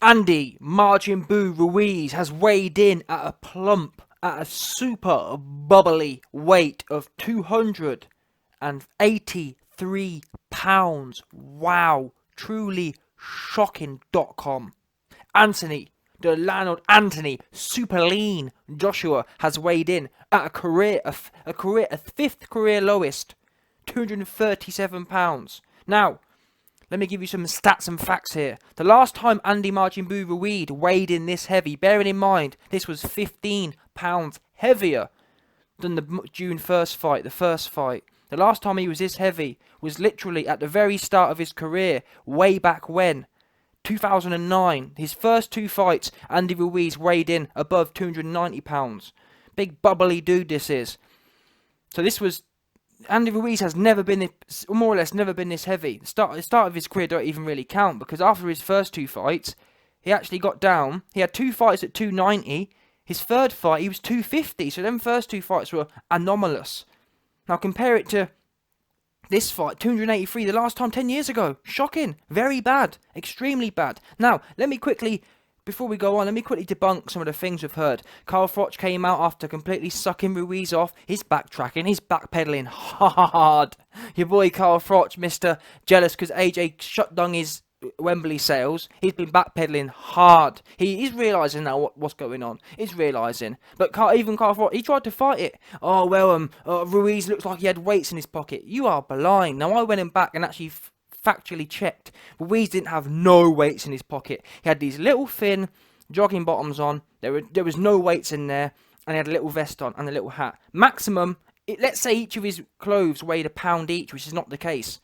Andy Margin Boo Ruiz has weighed in at a super bubbly weight of 283 pounds. Wow, truly shocking.com. Anthony, the landlord Anthony, super lean Joshua has weighed in at a fifth career lowest, 237 pounds. Now, let me give you some stats and facts here. The last time Andy Margin Boo Ruiz weighed in this heavy, bearing in mind this was 15 pounds heavier than the June 1st fight, the first fight. The last time he was this heavy was literally at the very start of his career, way back when. 2009, his first two fights, Andy Ruiz weighed in above 290 pounds. Big bubbly dude this is. So this was... Andy Ruiz has never been, more or less, never been this heavy. The start of his career don't even really count, because after his first two fights, he actually got down. He had two fights at 290. His third fight, he was 250. So them first two fights were anomalous. Now compare it to this fight, 283, the last time 10 years ago. Shocking. Very bad. Extremely bad. Now, let me quickly... Before we go on, let me quickly debunk some of the things we've heard. Carl Froch came out after completely sucking Ruiz off. He's backtracking. He's backpedaling hard. Your boy Carl Froch, Mr. Jealous because AJ shut down his Wembley sales. He's been backpedaling hard. He's realising now what's going on. He's realising. But even Carl Froch, he tried to fight it. Oh, well, Ruiz looks like he had weights in his pocket. You are blind. Now, I went in back and actually... factually checked. Ruiz didn't have no weights in his pocket. He had these little thin jogging bottoms on. There was no weights in there, and he had a little vest on and a little hat. Maximum, let's say each of his clothes weighed a pound each, which is not the case.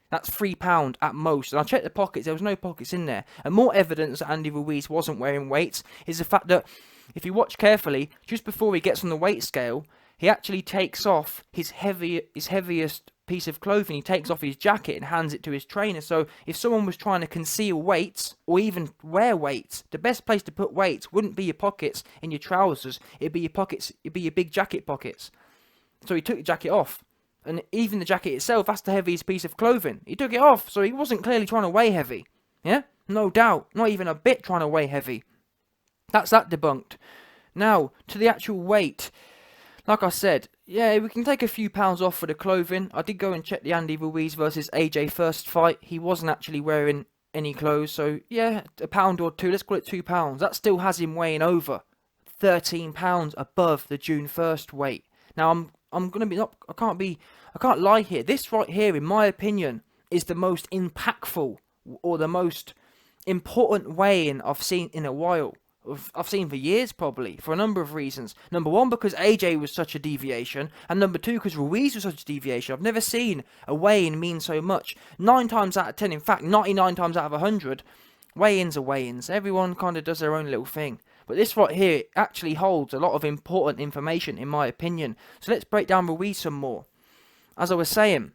That's £3 at most. And I checked the pockets, there was no pockets in there. And more evidence that Andy Ruiz wasn't wearing weights is the fact that, if you watch carefully, just before he gets on the weight scale, he actually takes off his heaviest piece of clothing. He takes off his jacket and hands it to his trainer. So if someone was trying to conceal weights or even wear weights, the best place to put weights wouldn't be your pockets in your trousers. It'd be your pockets. It'd be your big jacket pockets. So he took the jacket off, and even the jacket itself, that's the heaviest piece of clothing. He took it off, so he wasn't clearly trying to weigh heavy. Yeah, no doubt, not even a bit trying to weigh heavy. That's that debunked. Now to the actual weight. Like I said, yeah, we can take a few pounds off for the clothing. I did go and check the Andy Ruiz versus AJ first fight. He wasn't actually wearing any clothes, so yeah, a pound or two, let's call it £2. That still has him weighing over £13 above the June 1st weight. Now I'm gonna be not, I can't lie here. This right here, in my opinion, is the most impactful or the most important weigh-in I've seen in a while. I've seen for years, probably, for a number of reasons. Number one, because AJ was such a deviation, and number two, because Ruiz was such a deviation. I've never seen a weigh-in mean so much. 9 times out of 10, in fact, 99 times out of 100, weigh-ins are weigh-ins. Everyone kind of does their own little thing. But this right here actually holds a lot of important information, in my opinion. So let's break down Ruiz some more. As I was saying,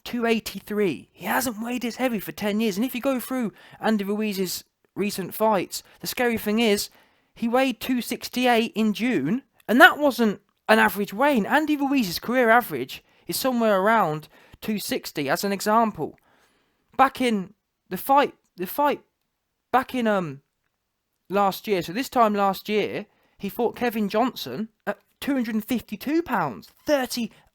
283. He hasn't weighed this heavy for 10 years. And if you go through Andy Ruiz's recent fights, the scary thing is he weighed 268 in June, and that wasn't an average weigh. Andy Ruiz's career average is somewhere around 260 as an example. Back in the fight back in last year, so this time last year, he fought Kevin Johnson at 252 pounds,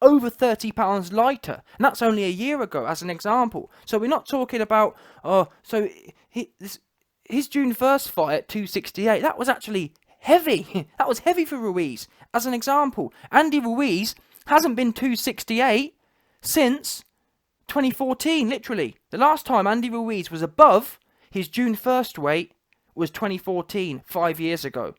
over 30 pounds lighter, and that's only a year ago as an example. So we're not talking about his June 1st fight at 268, that was actually heavy. That was heavy for Ruiz. As an example, Andy Ruiz hasn't been 268 since 2014, literally. The last time Andy Ruiz was above his June 1st weight was 2014, 5 years ago.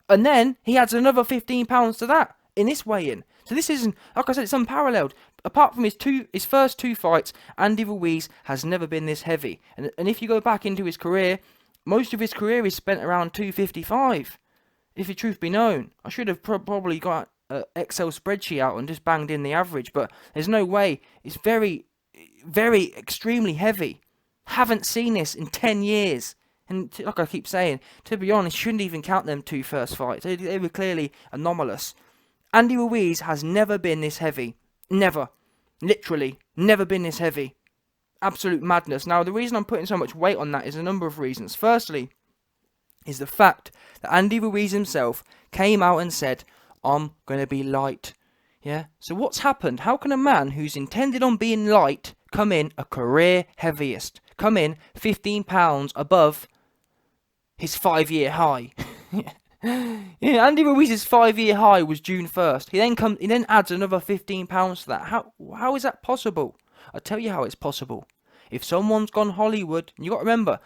And then he adds another 15 pounds to that in this weigh-in. So this isn't, like I said, it's unparalleled. Apart from his first two fights, Andy Ruiz has never been this heavy. And if you go back into his career, most of his career is spent around 255, if the truth be known. I should have probably got an Excel spreadsheet out and just banged in the average, but there's no way. It's very, very extremely heavy. Haven't seen this in 10 years. And like I keep saying, to be honest, shouldn't even count them two first fights. They were clearly anomalous. Andy Ruiz has never been this heavy. Never. Literally, never been this heavy. Absolute madness. Now, the reason I'm putting so much weight on that is a number of reasons. Firstly, is the fact that Andy Ruiz himself came out and said, I'm going to be light. Yeah? So what's happened? How can a man who's intended on being light come in a career heaviest? Come in 15 pounds above his 5-year high. Yeah, Andy Ruiz's 5-year high was June 1st. He then adds another 15 pounds to that. How is that possible? I'll tell you how it's possible. If someone's gone Hollywood, and you got to remember,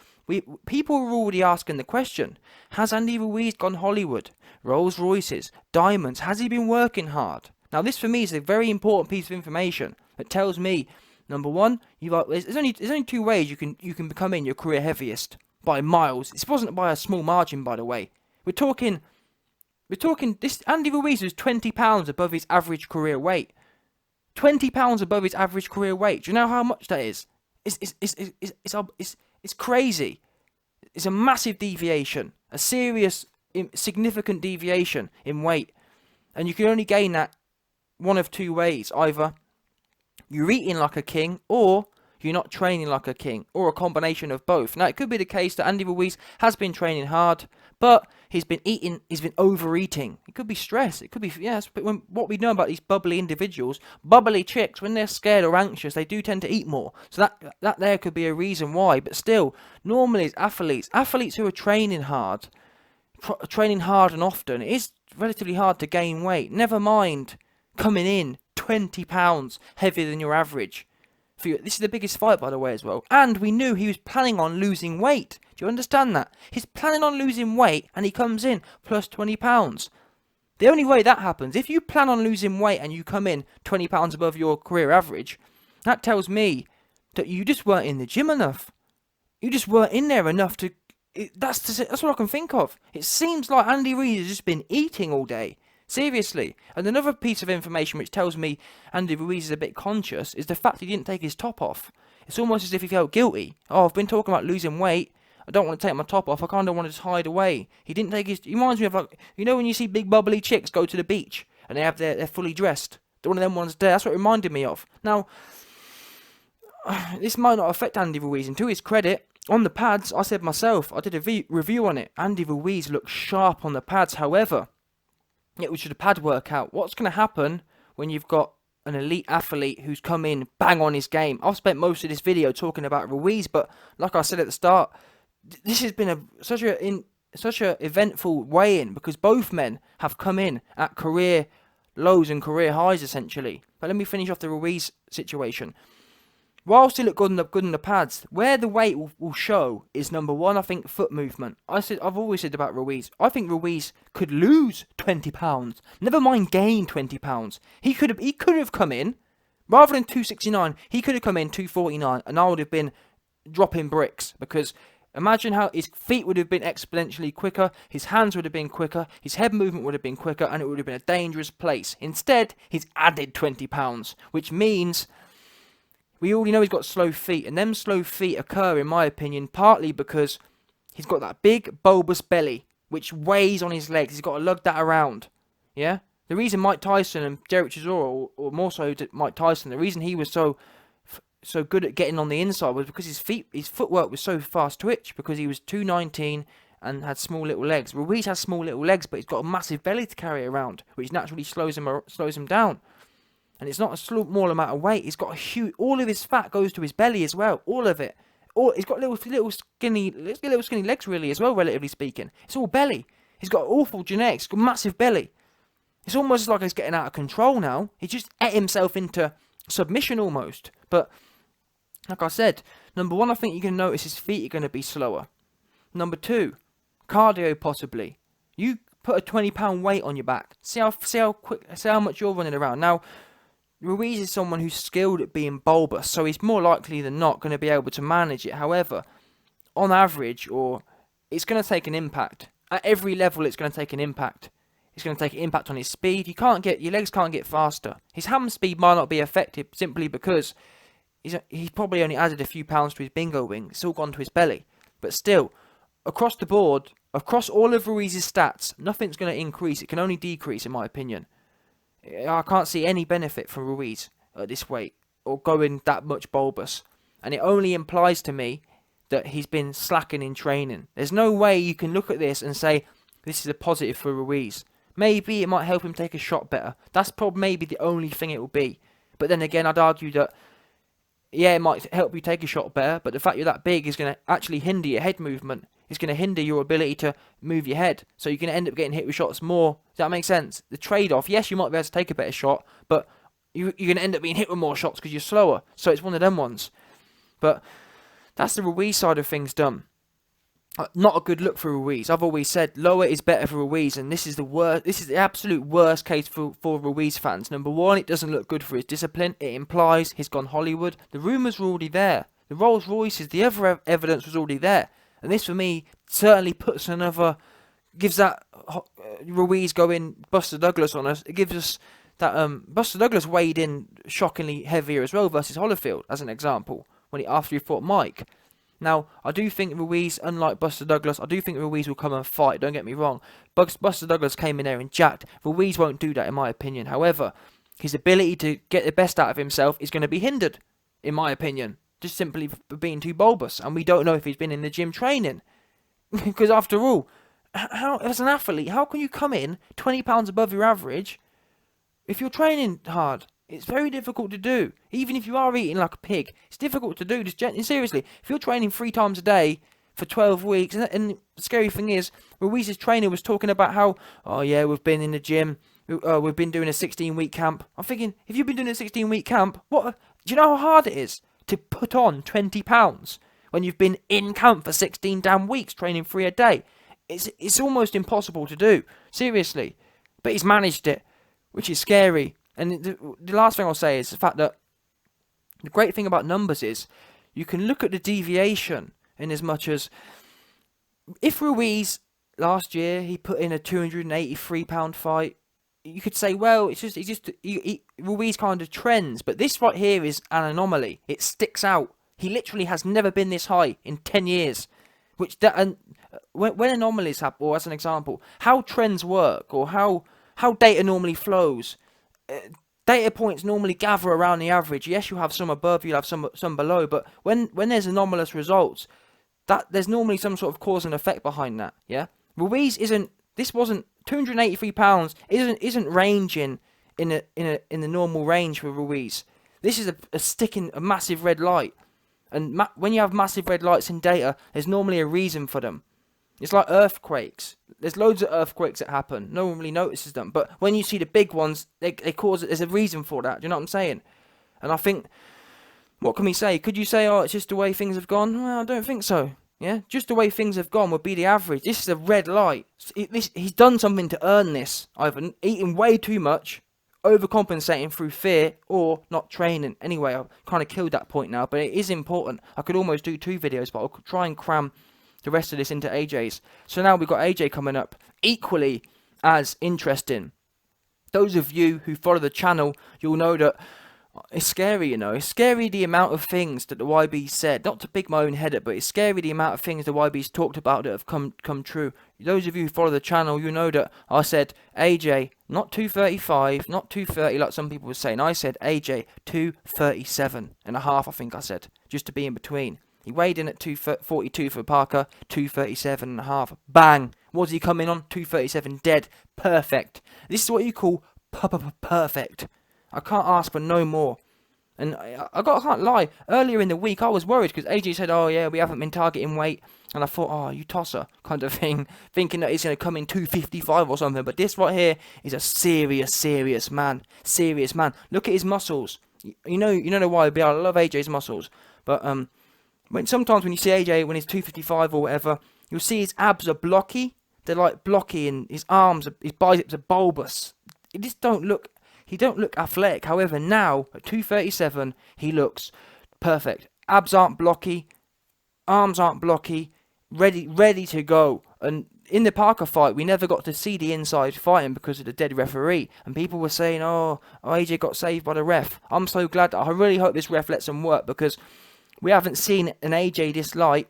people were already asking the question, has Andy Ruiz gone Hollywood? Rolls Royces, diamonds, has he been working hard? Now this for me is a very important piece of information that tells me, number one, there's only 2 ways you can become in your career heaviest by miles. This wasn't by a small margin, by the way. We're talking this Andy Ruiz was 20 pounds above his average career weight. 20 pounds above his average career weight. Do you know how much that is? It's crazy. It's a massive deviation, a serious, significant deviation in weight, and you can only gain that one of 2 ways: either you're eating like a king, or you're not training like a king, or a combination of both. Now, it could be the case that Andy Ruiz has been training hard, but he's been overeating. It could be stress. It could be, yes, but what we know about these bubbly individuals, bubbly chicks, when they're scared or anxious, they do tend to eat more. So that there could be a reason why. But still, normally it's athletes who are training hard and often, it is relatively hard to gain weight. Never mind coming in 20 pounds heavier than your average. This is the biggest fight, by the way, as well. And we knew he was planning on losing weight. Do you understand that? He's planning on losing weight, and he comes in plus 20 pounds. The only way that happens, if you plan on losing weight and you come in 20 pounds above your career average, that tells me that you just weren't in the gym enough. You just weren't in there enough to... That's what I can think of. It seems like Andy Ruiz has just been eating all day. Seriously. And another piece of information which tells me Andy Ruiz is a bit conscious is the fact he didn't take his top off. It's almost as if he felt guilty. Oh, I've been talking about losing weight. I don't want to take my top off. I kind of want to just hide away. He didn't take his... He reminds me of, like, you know when you see big bubbly chicks go to the beach and they're fully dressed? One of them ones there. That's what it reminded me of. Now, this might not affect Andy Ruiz, and to his credit, on the pads, I said myself, I did a review on it. Andy Ruiz looks sharp on the pads. However, it was just a pad workout. What's going to happen when you've got an elite athlete who's come in bang on his game? I've spent most of this video talking about Ruiz, but like I said at the start, this has been such a eventful weigh-in, because both men have come in at career lows and career highs essentially. But let me finish off the Ruiz situation. Whilst he looked good in the pads, where the weight will show is, number one, I think, foot movement. I've always said about Ruiz, I think Ruiz could lose 20 pounds. Never mind gain 20 pounds. He could have come in, rather than 269, he could have come in 249, and I would have been dropping bricks, because imagine how his feet would have been exponentially quicker, his hands would have been quicker, his head movement would have been quicker, and it would have been a dangerous place. Instead, he's added 20 pounds, which means... we already know he's got slow feet, and them slow feet occur, in my opinion, partly because he's got that big, bulbous belly, which weighs on his legs. He's got to lug that around, yeah? The reason Mike Tyson and Derek Chisora, or more so Mike Tyson, the reason he was so good at getting on the inside was because his footwork was so fast twitch, because he was 219 and had small little legs. Ruiz has small little legs, but he's got a massive belly to carry around, which naturally slows him down. And it's not a small amount of weight. He's got a huge... all of his fat goes to his belly as well. All of it. He's got little skinny legs, really, as well, relatively speaking. It's all belly. He's got awful genetics. He's got massive belly. It's almost like he's getting out of control now. He just ate himself into submission almost. But, like I said, number one, I think you can notice his feet are going to be slower. Number two, cardio possibly. You put a 20-pound weight on your back. See how much you're running around. Now, Ruiz is someone who's skilled at being bulbous, so he's more likely than not going to be able to manage it. However, on average, it's going to take an impact. At every level, it's going to take an impact. It's going to take an impact on his speed. Your legs can't get faster. His hand speed might not be effective simply because he's probably only added a few pounds to his bingo wing. It's all gone to his belly. But still, across the board, across all of Ruiz's stats, nothing's going to increase. It can only decrease, in my opinion. I can't see any benefit for Ruiz at this weight, or going that much bulbous. And it only implies to me that he's been slacking in training. There's no way you can look at this and say this is a positive for Ruiz. Maybe it might help him take a shot better. That's probably maybe the only thing it will be. But then again, I'd argue that, yeah, it might help you take a shot better, but the fact you're that big is going to actually hinder your head movement. It's going to hinder your ability to move your head. So you're going to end up getting hit with shots more. Does that make sense? The trade-off, yes, you might be able to take a better shot, but you're going to end up being hit with more shots because you're slower. So it's one of them ones. But that's the Ruiz side of things done. Not a good look for Ruiz. I've always said lower is better for Ruiz, and this is the worst. This is the absolute worst case for Ruiz fans. Number one, it doesn't look good for his discipline. It implies he's gone Hollywood. The rumours were already there. The Rolls Royces, the other evidence was already there, and this for me certainly gives that Ruiz going Buster Douglas on us. It gives us that Buster Douglas weighed in shockingly heavier as well versus Holyfield as an example after he fought Mike. Now, I do think Ruiz, unlike Buster Douglas, I do think Ruiz will come and fight, don't get me wrong. Buster Douglas came in there and jacked. Ruiz won't do that, in my opinion. However, his ability to get the best out of himself is going to be hindered, in my opinion, just simply for being too bulbous. And we don't know if he's been in the gym training. Because after all, how as an athlete, how can you come in 20 pounds above your average if you're training hard? It's very difficult to do. Even if you are eating like a pig, it's difficult to do. Seriously, if you're training 3 times a day for 12 weeks, and the scary thing is, Ruiz's trainer was talking about how, oh yeah, we've been in the gym, we've been doing a 16-week camp. I'm thinking, if you've been doing a 16-week camp, do you know how hard it is to put on 20 pounds when you've been in camp for 16 damn weeks training 3 a day? It's almost impossible to do, seriously. But he's managed it, which is scary. And the last thing I'll say is the fact that the great thing about numbers is you can look at the deviation in as much as if Ruiz last year he put in a 283-pound fight, you could say, well, Ruiz kind of trends, but this right here is an anomaly. It sticks out. He literally has never been this high in 10 years. When anomalies happen, or as an example, how trends work or how data normally flows. Data points normally gather around the average. Yes, you have some above, you have some below, but when there's anomalous results, that there's normally some sort of cause and effect behind that. Yeah, Ruiz wasn't 283 pounds isn't ranging in the normal range for Ruiz. This is a massive red light, and when you have massive red lights in data, there's normally a reason for them. It's like earthquakes. There's loads of earthquakes that happen. No one really notices them. But when you see the big ones, they cause it. There's a reason for that. Do you know what I'm saying? And I think, what can we say? Could you say, oh, it's just the way things have gone? Well, I don't think so. Yeah? Just the way things have gone would be the average. This is a red light. He's done something to earn this. Either eating way too much, overcompensating through fear, or not training. Anyway, I've kind of killed that point now. But it is important. I could almost do 2 videos, but I'll try and cram the rest of this into AJ's. So now we've got AJ coming up, equally as interesting. Those of you who follow the channel, you'll know that it's scary, It's scary the amount of things that the YB said. Not to pick my own head up, but it's scary the amount of things the YB's talked about that have come true. Those of you who follow the channel, you know that I said AJ, not 235, not 230 like some people were saying. I said AJ, 237 and a half, I think I said, just to be in between. He weighed in at 242 for Parker, 237 and a half. Bang! What was he coming on? 237 dead. Perfect. This is what you call perfect. I can't ask for no more. And I can't lie. Earlier in the week, I was worried because AJ said, oh yeah, we haven't been targeting weight. And I thought, oh, you tosser kind of thing. Thinking that he's going to come in 255 or something. But this right here is a serious man. Serious man. Look at his muscles. You know the YB. I love AJ's muscles. But, sometimes when you see AJ when he's 255 or whatever, you'll see his abs are blocky. They're like blocky, and his arms, his biceps are bulbous. He don't look athletic. However, now at 237, he looks perfect. Abs aren't blocky, arms aren't blocky, ready to go. And in the Parker fight, we never got to see the inside fighting because of the dead referee. And people were saying, oh, AJ got saved by the ref. I'm so glad. I really hope this ref lets him work, because we haven't seen an AJ this light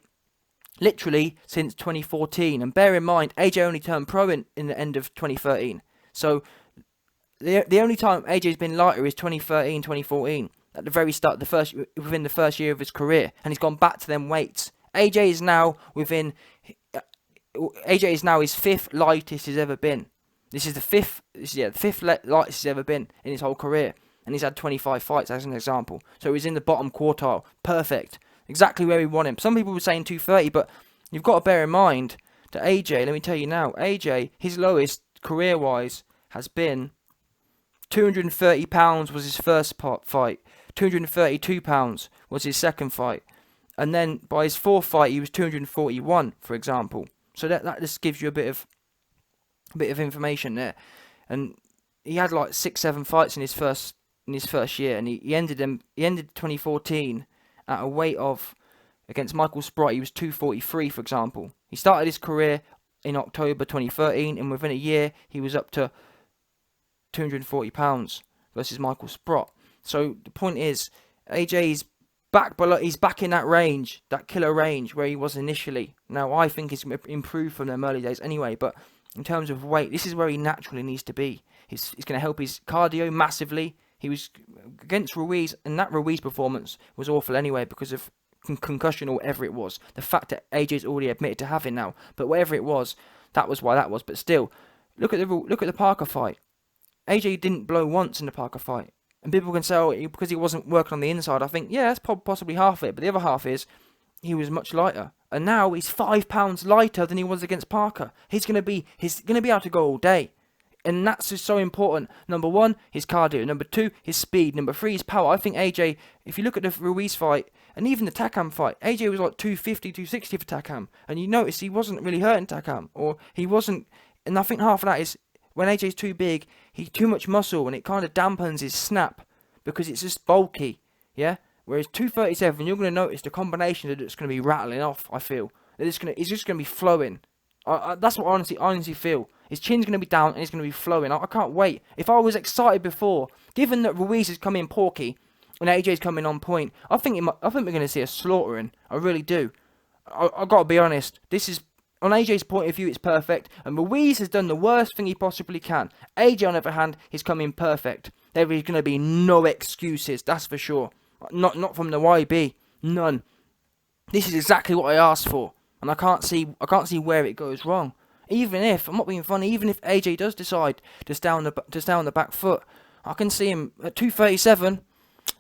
literally since 2014. And bear in mind, AJ only turned pro in the end of 2013. So the only time AJ's been lighter is 2013, 2014. At the very start, within the first year of his career. And he's gone back to them weights AJ is now within. AJ is now his 5th lightest he's ever been. This is the 5th. The 5th lightest he's ever been in his whole career, and he's had 25 fights as an example. So he's in the bottom quartile. Perfect. Exactly where we want him. Some people were saying 230, but you've got to bear in mind that AJ. Let me tell you now, AJ, his lowest career-wise has been 230 pounds was his first fight. 232 pounds was his second fight, and then by his 4th fight he was 241, for example. So that just gives you a bit of information there. And he had like 6-7 fights in his first year, and he ended 2014 at a weight of, against Michael Sprott, he was 243, for example. He started his career in October 2013, and within a year he was up to 240 pounds versus Michael Sprott. So the point is, AJ's he's back in that range, that killer range where he was initially. Now I think he's improved from them early days anyway, but in terms of weight, this is where he naturally needs to be. He's going to help his cardio massively. He was against Ruiz, and that Ruiz performance was awful anyway because of concussion or whatever it was. The fact that AJ's already admitted to having now, but whatever it was, that was why that was. But still, look at the Parker fight. AJ didn't blow once in the Parker fight. And people can say, oh, because he wasn't working on the inside. I think, yeah, that's possibly half of it. But the other half is he was much lighter. And now he's 5 pounds lighter than he was against Parker. He's going to be able to go all day. And that's just so important. Number 1, his cardio. Number 2, his speed. Number 3, his power. I think AJ, if you look at the Ruiz fight, and even the Takam fight, AJ was like 250, 260 for Takam. And you notice he wasn't really hurting Takam. Or he wasn't, and I think half of that is, when AJ's too big, he's too much muscle, and it kind of dampens his snap because it's just bulky, yeah. Whereas 237, you're going to notice the combination that it's going to be rattling off. I feel that it's just going to be flowing. That's what I honestly feel. His chin's going to be down and it's going to be flowing. I can't wait. If I was excited before, given that Ruiz is coming porky and AJ's coming on point, I think we're going to see a slaughtering. I really do. I got to be honest. This is, on AJ's point of view, it's perfect, and Ruiz has done the worst thing he possibly can. AJ, on the other hand, is coming perfect. There is going to be no excuses, that's for sure. Not from the YB, none. This is exactly what I asked for, and I can't see where it goes wrong. Even if, I'm not being funny, even if AJ does decide to stay on the back foot, I can see him at 237.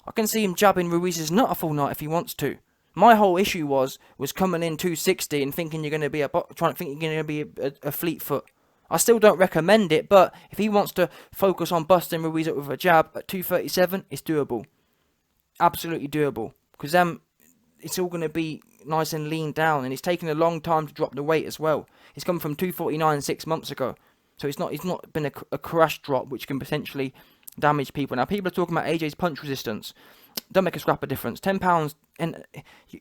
I can see him jabbing Ruiz's nut a full night if he wants to. My whole issue was coming in 260 and thinking you're going to be a fleet foot. I still don't recommend it, but if he wants to focus on busting Ruiz up with a jab at 237, it's doable. Absolutely doable. Because it's all going to be nice and lean down, and it's taken a long time to drop the weight as well. He's come from 249 6 months ago, so it's not been a crash drop which can potentially damage people. Now people are talking about AJ's punch resistance. Don't make a scrap of difference. £10, and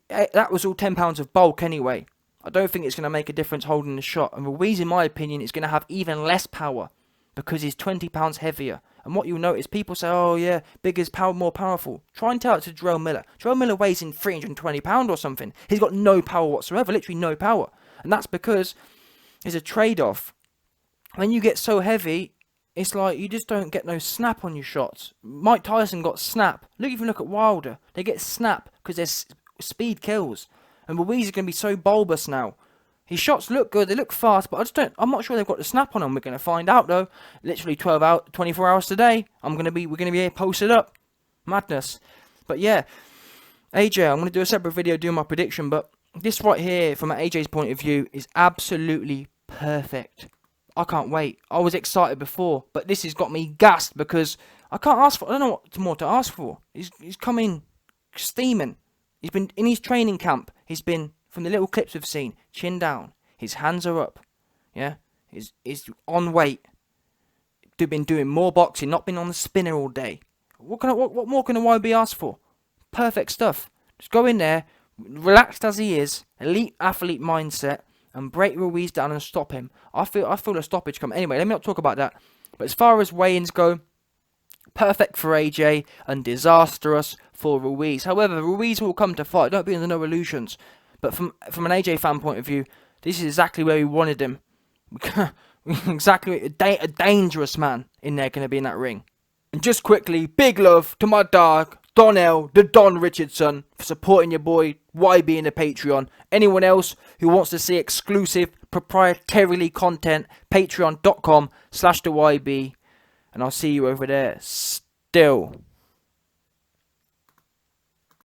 that was all £10 of bulk anyway. I don't think it's going to make a difference holding the shot. And Ruiz, in my opinion, is going to have even less power because he's £20 heavier. And what you'll notice, people say, oh yeah, bigger's more powerful. Try and tell it to Jarrell Miller. Jarrell Miller weighs in £320 or something. He's got no power whatsoever, literally no power. And that's because there's a trade-off. When you get so heavy, it's like you just don't get no snap on your shots. Mike Tyson got snap. If you look at Wilder, they get snap because their speed kills. And Ruiz is going to be so bulbous now. His shots look good, they look fast, but I'm not sure they've got the snap on them. We're going to find out though. Literally 24 hours today. We're going to be here posted up. Madness. But yeah, AJ, I'm going to do a separate video doing my prediction, but this right here, from AJ's point of view, is absolutely perfect. I can't wait. I was excited before, but this has got me gassed because I can't ask for. I don't know what more to ask for. He's coming steaming. He's been in his training camp. He's been, from the little clips we've seen, chin down. His hands are up. Yeah, he's on weight. They've been doing more boxing, not been on the spinner all day. What more can a YB ask for? Perfect stuff. Just go in there, relaxed as he is, elite athlete mindset, and break Ruiz down and stop him. I feel a stoppage coming. Anyway, let me not talk about that. But as far as weigh-ins go, perfect for AJ and disastrous for Ruiz. However, Ruiz will come to fight. Don't be under no illusions. But from an AJ fan point of view, this is exactly where we wanted him. Exactly, a dangerous man in there going to be in that ring. And just quickly, big love to my dog, Donnell, the Don Richardson, for supporting your boy YB in the Patreon. Anyone else who wants to see exclusive, proprietarily content, patreon.com/the YB. And I'll see you over there still.